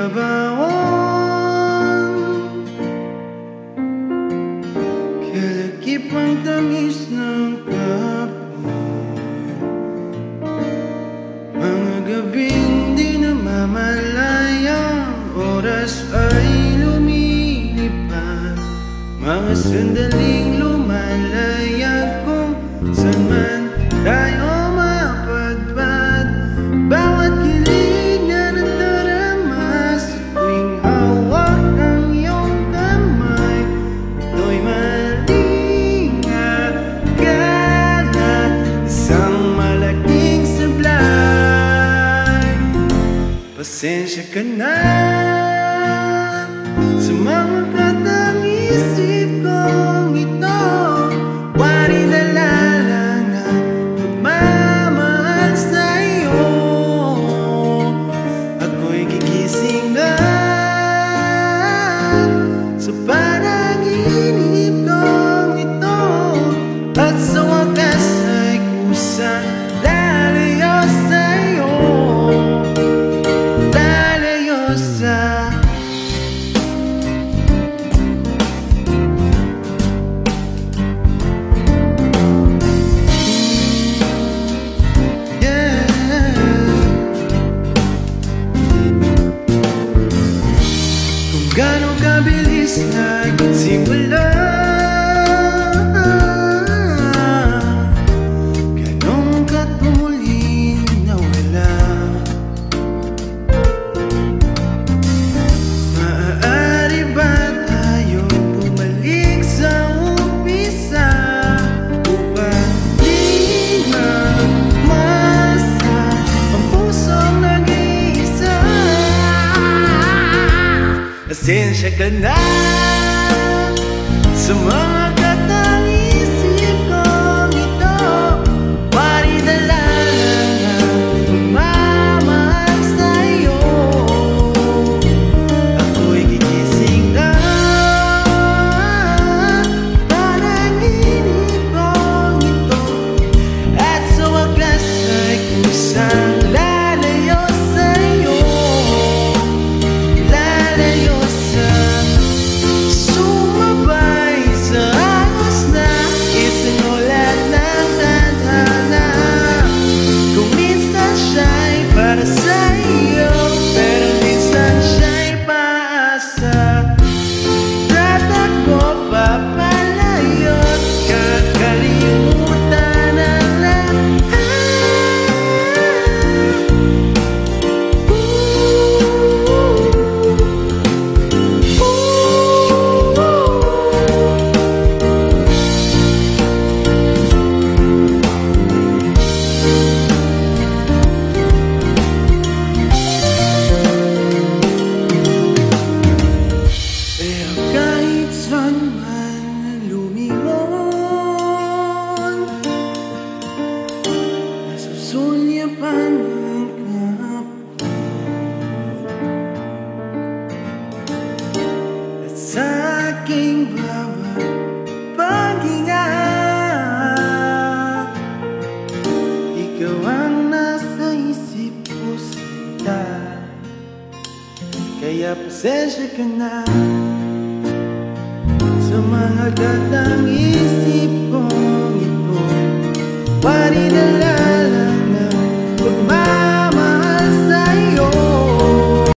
ibabawan, kalakip ang tamis ng kapoy. Mga gabing di namamalayang oras ay lumilipad, mga sandaling lumalayag kung saan man tayo mapadpad. Bawat kilig na nadarama sa tuwing hawak ang iyong kamay, ito'y maling akala, isang malaking sablay. Pasensya ka na sa mga katang-isip kong ito, wari dala lang ang pagmamahal sa'yo. Ako'y gigising na sa panaginip kong ito, at sa wakas ay kusang lalayo sa'yo, lalayo sa gano'ng kabilis nagsimula, gano'ng katuli nawala. Maaari ba tayong bumalik sa umpisa upang di magmasa ang pusong nag-iisa? Pasensya ka na sa mga katang-isip kong ito, wari dala lang ang pagmamahal sa'yo. Ako'y gigising na panaginip kong ito, at sa wakas ay kusang lalayo sa'yo, lalayo sa sumabay sa ahos na isinulat ng tadhana. Kung minsan siya'y para sa'yo, pero minsan siya'y paasa. Tatakbo papalayo't kakalimutan ang lahat. Pero kahit saan man lumingon, nasusulyapan ang kahapon, at sa aking bawat paghinga, ikaw ang nasa isip ko sinta. Kaya pasensya ka na sa mga katang-isip kong ito, wari na